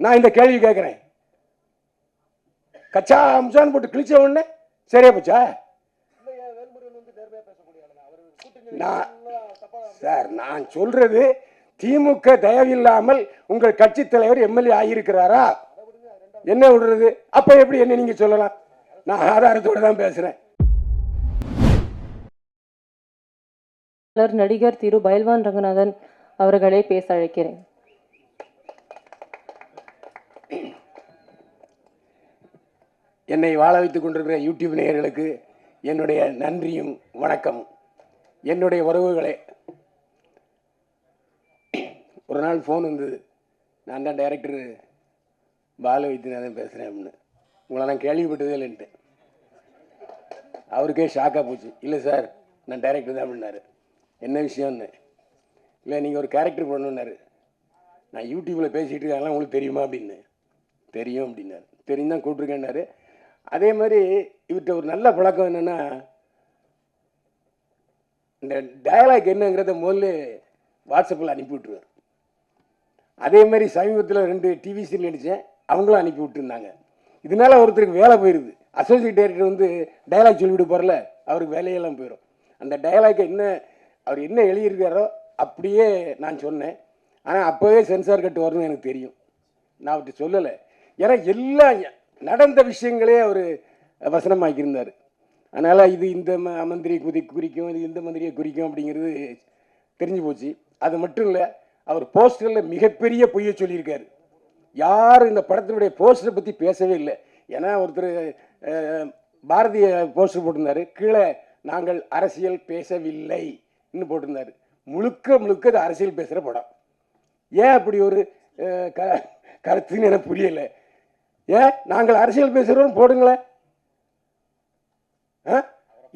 நான் இந்த கேள்வி கேட்குறேன். கச்சா அம்சான்னு போட்டு கிழிச்ச உடனே சரியா போச்சா? சார் நான் சொல்றது திமுக தயவில்லாமல் உங்கள் கட்சி தலைவர் எம்எல்ஏ ஆகியிருக்கிறாரா? என்ன விடுறது? அப்ப எப்படி என்ன நீங்க சொல்லலாம்? நான் ஆதாரத்தோட தான் பேசுறேன். நடிகர் திரு பைல்வான் ரங்கநாதன் அவர்களை பேச அழைக்கிறேன். என்னை வாழ வைத்துக் கொண்டிருக்கிற யூடியூப் நேயர்களுக்கு என்னுடைய நன்றியும் வணக்கம். என்னுடைய உறவுகளே, ஒரு நாள் ஃபோன் வந்தது, நான் தான் டைரக்டர் பாலு வைத்தியநாதன் பேசுகிறேன் அப்படின்னு. உங்களை நான் கேள்விப்பட்டதே இல்லைன்ட்டு அவருக்கே ஷாக்காக போச்சு. இல்லை சார் நான் டைரக்டர் தான் அப்படின்னாரு. என்ன விஷயம்னு. இல்லை நீங்கள் ஒரு கேரக்டர் பண்ணணுன்னாரு. நான் யூடியூப்பில் பேசிகிட்டு இருக்காங்களா உங்களுக்கு தெரியுமா அப்படின்னு. தெரியும் அப்படின்னாரு. தெரியும் தான் கூப்பிட்ருக்கேன்னாரு. அதே மாதிரி இவர்கிட்ட ஒரு நல்ல பழக்கம் என்னென்னா, இந்த டயலாக் என்னங்கிறத முதல்ல வாட்ஸ்அப்பில் அனுப்பி விட்டுருவார். அதே மாதிரி சமீபத்தில் 2 டிவி சீரியல் நடித்தேன், அவங்களும் அனுப்பி விட்டுருந்தாங்க. இதனால ஒருத்தருக்கு வேலை போயிடுது. அசோசியேட் டைரக்டர் வந்து டயலாக் சொல்லிவிட்டு போகிறல, அவருக்கு வேலையெல்லாம் போயிடும். அந்த டயலாக்கை அவர் என்ன எழுதியிருக்காரோ அப்படியே நான் சொன்னேன். ஆனால் அப்போவே சென்சார் கட்டு வரணும்னு எனக்கு தெரியும். நான் அவர்கிட்ட சொல்லலை. ஏன்னா எல்லாம் நடந்த விஷயங்களே அவர் வசனமாக்கியிருந்தார். அதனால் இது இந்த மந்திரியை குறிக்கும், இது இந்த மந்திரியை குறிக்கும் அப்படிங்கிறது தெரிஞ்சு போச்சு. அது மட்டும் இல்லை, அவர் போஸ்டரில் மிகப்பெரிய பொய்யை சொல்லியிருக்காரு. யாரும் இந்த படத்தினுடைய போஸ்டரை பற்றி பேசவே இல்லை. ஏன்னா ஒருத்தர் பாரதிய போஸ்டர் போட்டிருந்தார், கீழே நாங்கள் அரசியல் பேசவில்லை இன்னும் போட்டிருந்தார். முழுக்க முழுக்க அது அரசியல் பேசுகிற படம். ஏன் அப்படி ஒரு கருத்துன்னு எனக்கு புரியலை. ஏன் நாங்கள் அரசியல் பேசுகிறோன்னு போடுங்களேன்.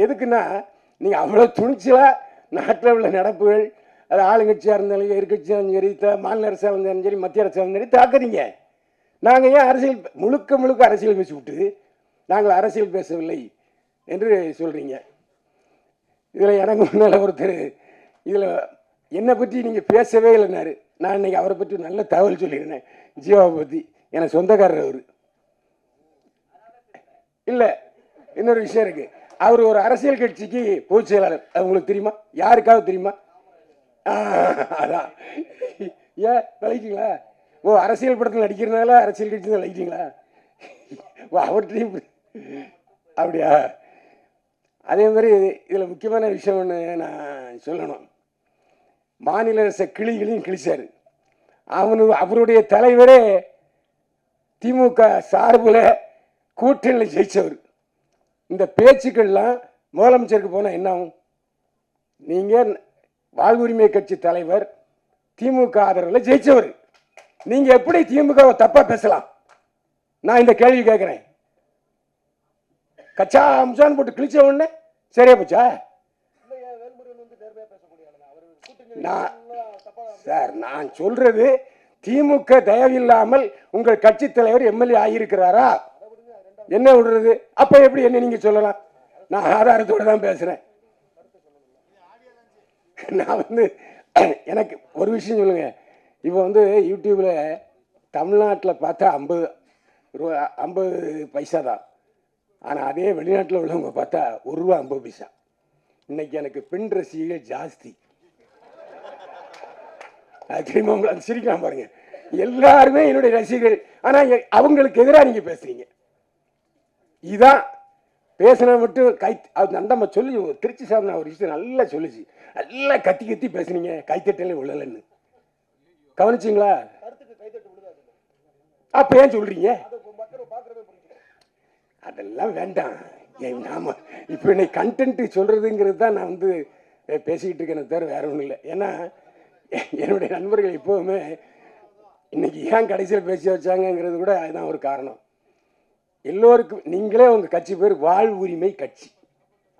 எதுக்குன்னா நீங்கள் அவ்வளோ துணிச்சலாக நாட்டில் உள்ள நடப்புகள், அது ஆளுங்கட்சியாக இருந்தாலும் எதிர்கட்சியாக இருந்தாலும் சரி, மாநில அரசாக இருந்தாலும் சரி, மத்திய அரசாக இருந்தாலும் சரி தாக்குறீங்க. நாங்கள் ஏன் அரசியல் முழுக்க முழுக்க அரசியல் பேசி விட்டு நாங்கள் அரசியல் பேசவில்லை என்று சொல்கிறீங்க. இதில் எனக்கு முன்னால் ஒருத்தர் இதில் என்னை பற்றி நீங்கள் பேசவே இல்லைன்னாரு. நான் இன்னைக்கு அவரை பற்றி நல்ல தகவல் சொல்லியிருந்தேன். ஜீவாவை பற்றி எனக்கு சொந்தக்காரர் அவர். இல்லை, இன்னொரு விஷயம் இருக்குது. அவர் ஒரு அரசியல் கட்சிக்கு பொதுச் செயலாளர். அது உங்களுக்கு தெரியுமா? யாருக்காவது தெரியுமா? அதான். ஏன் விளையிட்டீங்களா? ஓ, அரசியல் படத்தில் நடிக்கிறதுனால அரசியல் கட்சி தான் விளையிட்டீங்களா? ஓ, அவர்கிட்டையும் அப்படியா? அதே மாதிரி இதில் முக்கியமான விஷயம் ஒன்று நான் சொல்லணும். மாநில அரசை கிளிகளையும் கிழிச்சார். அவருடைய தலைவரே திமுக சார்பில் கூட்டணியில் ஜெயிச்சவர். இந்த பேச்சுக்கள்லாம் முதலமைச்சருக்கு போனால் என்ன ஆகும்? நீங்கள் வாழ்வுரிமை கட்சி தலைவர், திமுக ஆதரவில் ஜெயிச்சவர், நீங்கள் எப்படி திமுகவை தப்பாக பேசலாம்? நான் இந்த கேள்வி கேட்குறேன். கச்சா அம்சான்னு போட்டு கிழிச்ச உடனே சரியா போச்சா? சார் நான் சொல்றது திமுக தயவில்லாமல் உங்கள் கட்சி தலைவர் எம்எல்ஏ ஆகியிருக்கிறாரா? என்ன விடுறது? அப்ப எப்படி என்ன நீங்க சொல்லலாம்? நான் ஆதாரத்தோட தான் பேசுறேன். நான் எனக்கு ஒரு விஷயம் சொல்லுங்க. இப்போ யூடியூப்ல தமிழ்நாட்டில் பார்த்தா 50 பைசா தான். ஆனால் அதே வெளிநாட்டில் உள்ளவங்க பார்த்தா ₹1.50. இன்னைக்கு எனக்கு பெண் ரசிகர்கள் ஜாஸ்தி. தெரியுமா? உங்களுக்கு சிரிக்கலாம் பாருங்க. எல்லாருமே என்னுடைய ரசிகர்கள். ஆனால் அவங்களுக்கு எதிராக நீங்க பேசுறீங்க. இதுதான் பேசினா மட்டும் அது நண்டமா சொல்லி திருச்சி சார் ஒரு விஷயம் நல்லா சொல்லிச்சு. நல்லா கத்தி கத்தி பேசுனீங்க, கைத்தட்டலே விழலன்னு. கவனிச்சிங்களா? அப்ப ஏன் சொல்றீங்க? அதெல்லாம் வேண்டாம். நாம இப்போ இன்னைக்கு கண்டென்ட் சொல்றதுங்கிறது தான் நான் பேசிக்கிட்டு இருக்கேன், தவிர வேற ஒன்றும் இல்லை. ஏன்னா என்னுடைய நண்பர்கள் எப்போவுமே இன்னைக்கு ஏன் கடைசியில் பேசி வச்சாங்கிறது கூட அதுதான் ஒரு காரணம். எல்லோருக்கும் நீங்களே உங்கள் கட்சி பேர் வாழ்வுரிமை கட்சி.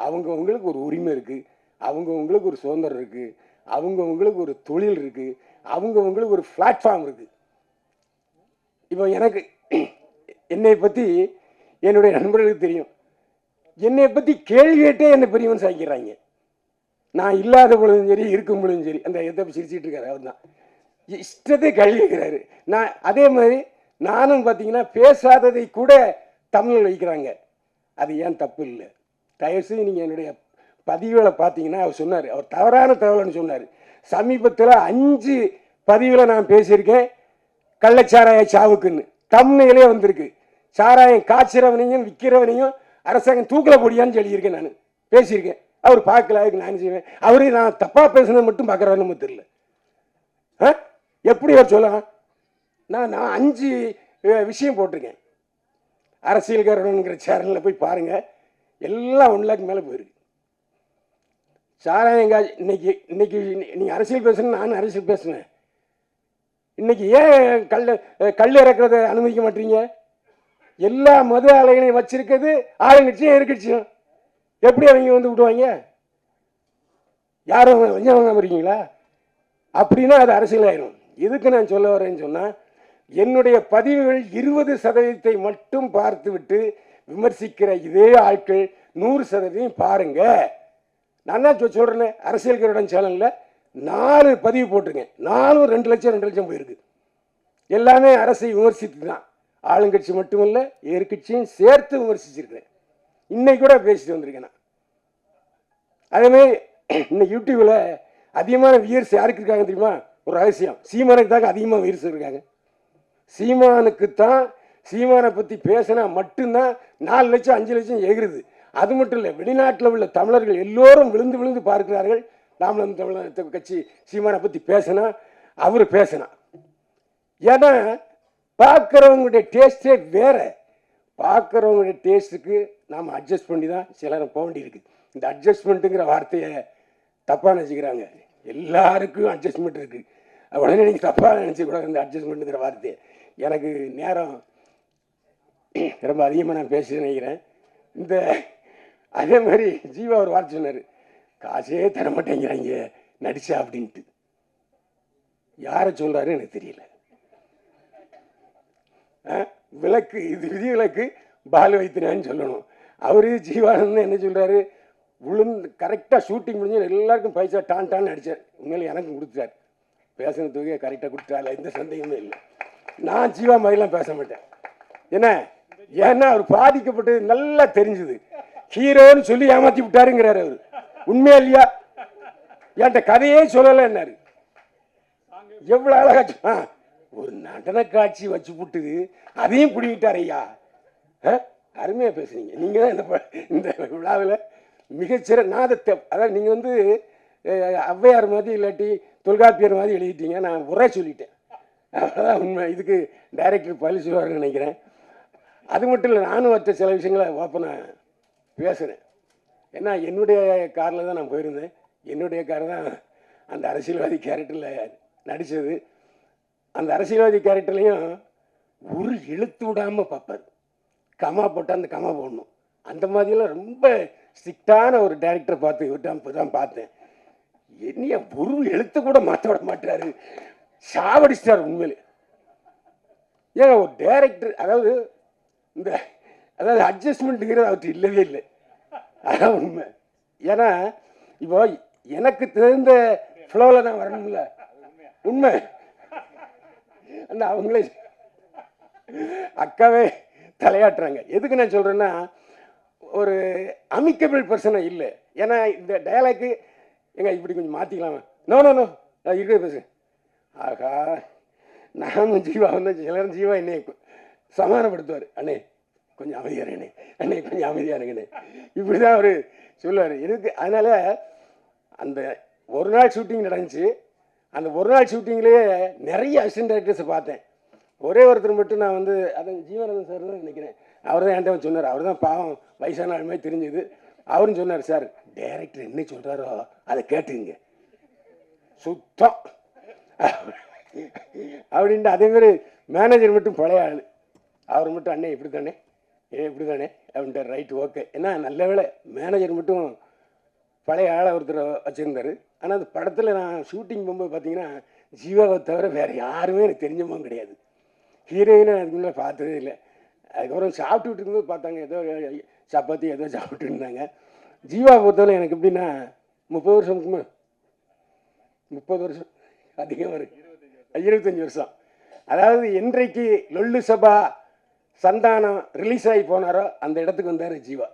அவங்கவுங்களுக்கு ஒரு உரிமை இருக்குது, அவங்கவுங்களுக்கு ஒரு சுதந்திரம் இருக்குது, அவங்கவுங்களுக்கு ஒரு தொழில் இருக்குது, அவங்கவுங்களுக்கு ஒரு பிளாட்ஃபார்ம் இருக்குது. இப்போ எனக்கு என்னை பற்றி என்னுடைய நண்பர்களுக்கு தெரியும். என்னை பற்றி கேள்வி கேட்டே என்னை பெரியவன் சாய்க்கிறாங்க. நான் இல்லாத பொழுதும் சரி, இருக்கும் பொழுதும் சரி. அந்த எதை சிரிச்சிட்டு இருக்காரு அவர் தான் இஷ்டத்தை கேள்வி கேட்கிறாரு. நான் அதே மாதிரி நானும் பார்த்தீங்கன்னா பேசாததை கூட தமிழில் வைக்கிறாங்க. அது ஏன் தப்பு இல்லை? தயவுசெய்து நீங்கள் என்னுடைய பதிவுகளை பார்த்தீங்கன்னா அவர் சொன்னார், அவர் தவறான தகவல்னு சொன்னார். சமீபத்தில் 5 பதிவில் நான் பேசியிருக்கேன் கள்ளச்சாராய சாவுக்குன்னு. தமிழ்நிலையே வந்திருக்கு. சாராயம் காய்ச்சிறவனையும் விற்கிறவனையும் அரசாங்கம் தூக்கில் போடியான்னு சொல்லியிருக்கேன். நான் பேசியிருக்கேன். அவர் பார்க்கல, அதுக்கு நான் செய்வேன். அவரு நான் தப்பாக பேசுனது மட்டும் பார்க்குறாரு நம்ம தெரியல. எப்படி அவர் சொல்லலாம்? நான் 5 விஷயம் போட்டிருக்கேன். அரசியல்காரனுங்கிற சேனலில் போய் பாருங்கள், எல்லாம் 1 லேக் மேலே போயிருக்கு. சாராயம் இன்னைக்கு நீங்கள் அரசியல் பேசுன, நான் அரசியல் பேசுனேன். இன்னைக்கு ஏன் கல் இறக்குறத அனுமதிக்க மாட்டீங்க? எல்லா மது ஆலைகளையும் வச்சிருக்கிறது ஆளுங்கட்சியும் எதிர்கட்சியும். எப்படி அவங்க வந்து விடுவாங்க? யாரும் வஞ்சம் வாங்க இருக்கீங்களா? அப்படின்னா அது அரசியல் ஆயிரும். இதுக்கு நான் சொல்ல வரேன்னு சொன்னால், என்னுடைய பதிவுகள் 20% மட்டும் பார்த்து விட்டு விமர்சிக்கிற இதே ஆட்கள் 100% பாருங்க. நான் தான் சொல்றேன், அரசியல்காரன் சேனல்ல 4 பதிவு போட்டிருக்கேன். 4 2 லட்சம் 2 லட்சம் போயிருக்கு. எல்லாமே அரசை விமர்சித்து தான். ஆளுங்கட்சி மட்டுமல்ல, எதிர்கட்சியும் சேர்த்து விமர்சிச்சிருக்கிறேன். இன்னைக்கு கூட பேசிட்டு வந்திருக்கேன் நான். அதேமாதிரி இன்னைக்கு யூடியூப்ல அதிகமான வியூர்ஸ் யாருக்கு இருக்காங்க தெரியுமா? ஒரு ரகசியம், சீமானுக்கு தாங்க அதிகமாக வியூர்ஸ் இருக்காங்க. சீமானுக்குத்தான். சீமானை பற்றி பேசினா மட்டும்தான் 4 லட்சம் 5 லட்சம் எகிருது. அது மட்டும் இல்லை, வெளிநாட்டில் உள்ள தமிழர்கள் எல்லோரும் விழுந்து விழுந்து பார்க்கிறார்கள். நாம் தமிழர் கட்சி சீமானை பற்றி பேசினா, அவர் பேசினா. ஏன்னா பார்க்குறவங்களுடைய டேஸ்டே வேற. பார்க்குறவங்களுடைய டேஸ்ட்டுக்கு நாம் அட்ஜஸ்ட் பண்ணி தான் சிலர் போக வேண்டியிருக்கு. இந்த அட்ஜஸ்ட்மெண்ட்டுங்கிற வார்த்தையை தப்பாக நினச்சிக்கிறாங்க. எல்லாருக்கும் அட்ஜஸ்ட்மெண்ட் இருக்குது. உடனே நீங்கள் தப்பாக நினச்சிக்கூடாது இந்த அட்ஜஸ்ட்மெண்ட்டுங்கிற வார்த்தையை. எனக்கு நேரம் ரொம்ப அதிகமாக நான் பேசி நினைக்கிறேன். இந்த அதே மாதிரி ஜீவா ஒரு வார்த்தை சொன்னார், காசே தர மாட்டேங்கிறாங்க நடிச்சா அப்படின்ட்டு. யாரை சொல்கிறாரு எனக்கு தெரியல. விளக்கு இது விதி விலக்கு பால் வைத்தினான்னு சொல்லணும். அவரு ஜீவானந்த் என்ன சொல்கிறாரு, கரெக்டாக ஷூட்டிங் முடிஞ்சு எல்லாருக்கும் பைசா டான்னு அடித்தார். உண்மையிலே எனக்கும் கொடுத்தார். பேசின தொகையை கரெக்டாக கொடுத்தால எந்த சந்தேகமே இல்லை. நான் ஜீவா மாதிரிலாம் பேச மாட்டேன். ஏன்னா அவர் பாதிக்கப்பட்டது நல்லா தெரிஞ்சுது. ஹீரோன்னு சொல்லி ஏமாத்தி விட்டாருங்கிறாரு அவர். உண்மையா இல்லையா? என்கிட்ட கதையே சொல்லலை என்னாரு. எவ்வளோ அழகா ஒரு நடன காட்சி வச்சு விட்டு அதையும் பிடிக்கிட்டார் ஐயா. அருமையாக பேசுறீங்க. நீங்கள் தான் இந்த விழாவில் மிகச்சிறந்த நாதத்தை, அதாவது நீங்கள் வந்து ஔவையார் மாதிரி இல்லாட்டி தொல்காப்பியர் மாதிரி எழுதிட்டீங்க. நான் உரை சொல்லிட்டேன், அவ்வளோதான் உண்மை. இதுக்கு டைரக்டர் பழி சொல்லுவார்னு நினைக்கிறேன். அது மட்டும் இல்லை, நானும் வச்ச சில விஷயங்களை ஓப்பனாக பேசுகிறேன். ஏன்னா என்னுடைய காரில் தான் நான் போயிருந்தேன். என்னுடைய கார் தான் அந்த அரசியல்வாதி கேரக்டரில் நடித்தது. அந்த அரசியல்வாதி கேரக்டர்லையும் ஒரு எழுத்து விடாமல் பார்ப்பார். கமா போட்டால் அந்த கமா போடணும். அந்த மாதிரிலாம் ரொம்ப ஸ்ட்ரிக்டான ஒரு டைரக்டரை பார்த்து இப்போ தான் பார்த்தேன். என்னைய ஒரு எழுத்து கூட மாற்ற விட மாட்டாரு. சாவடிச்சிட்டார் உண்மையிலே. ஏன் ஒரு டைரக்டர், அதாவது அட்ஜஸ்ட்மெண்ட்டுங்கிறது அவர்கிட்ட இல்லவே இல்லை. அதான் உண்மை. ஏன்னா இப்போ எனக்கு தெரிந்த ஃப்ளோவில் நான் வரணும்ல. உண்மை. அந்த அவங்களே அக்காவே தலையாட்டுறாங்க. எதுக்கு நான் சொல்கிறேன்னா, ஒரு அமிக்கபிள் பர்சனாக இல்லை. ஏன்னா இந்த டயலாக்கு இப்படி கொஞ்சம் மாற்றிக்கலாமா? நோ நான் இருக்க பேசுகிறேன். ஆகா, நானும் ஜீவா வந்து சிலரும் ஜீவா என்னை சமாதானப்படுத்துவார். அண்ணே கொஞ்சம் அமைதியாருங்கண்ணே, அண்ணே கொஞ்சம் அமைதியாருங்கண்ணே, இப்படி தான் அவர் சொல்லுவார். எதுக்கு? அதனால் அந்த ஒரு நாள் ஷூட்டிங் நடந்துச்சு. அந்த ஒரு நாள் ஷூட்டிங்லேயே நிறைய அசிஸ்டன்ட் டைரக்டர்ஸை பார்த்தேன். ஒரே ஒருத்தர் மட்டும் நான் வந்து அதை ஜீவானந்தன் சார் தான் நினைக்கிறேன். அவர் தான் என்கிட்ட சொன்னார். அவர் தான் பாவம் வயசான ஆளுமே தெரிஞ்சுது. அவரும் சொன்னார், சார் டைரக்டர் என்ன சொல்கிறாரோ அதை கேட்டுங்க சுத்தம் அப்படின்ட்டு. அதேமாதிரி மேனேஜர் மட்டும் பழைய ஆள். அவர் மட்டும் அண்ணே இப்படி தானே இப்படி தானே அப்படின்ட்டு. Right okay. ஏன்னா நல்ல வேலை மேனேஜர் மட்டும் பழைய ஆளை ஒருத்தர் வச்சுருந்தார். ஆனால் அந்த படத்தில் நான் ஷூட்டிங் போகும்போது பார்த்தீங்கன்னா ஜீவாவை தவிர வேறு யாருமே எனக்கு தெரிஞ்சவங்க கிடையாது. ஹீரோயினை அதுக்கு முன்னே பார்த்ததே இல்லை. அதுக்கப்புறம் சாப்பிட்டுட்டு இருக்கும்போது பார்த்தாங்க, ஏதோ சப்பாத்தி ஏதோ சாப்பிட்டு இருந்தாங்க. ஜீவா பொறுத்தவரை எனக்கு எப்படின்னா 30 வருஷம் 30 வருஷம் அதிகம் வரும், 25 வருஷம். அதாவது என்றைக்கு லொல்லு சபா சந்தானம் ரிலீஸ் ஆகி போனாரோ அந்த இடத்துக்கு வந்தார் ஜீவா.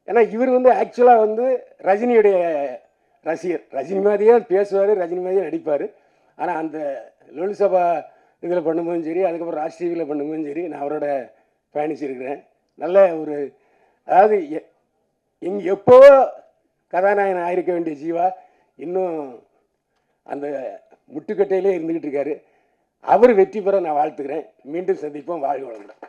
ஏன்னா இவர் வந்து ஆக்சுவலாக வந்து ரஜினியுடைய ரசிகர், ரஜினி மாதிரியே பேசுவார், ரஜினி மாதிரியே நடிப்பார். ஆனால் அந்த லொல்லு சபா இதில் பண்ணும்போதும் சரி, அதுக்கப்புறம் ராஜ் டிவியில் பண்ணும்போதும் சரி, நான் அவரோட பயணிச்சிருக்கிறேன். நல்ல ஒரு, அதாவது எப்போ கதாநாயகன் ஆயிருக்க வேண்டிய ஜீவா இன்னும் அந்த முட்டுக்கட்டையிலே இருந்துக்கிட்டு இருக்காரு. அவர் வெற்றி பெற நான் வாழ்த்துக்கிறேன். மீண்டும் சந்திப்போம். வாழ்க வளமுடன்.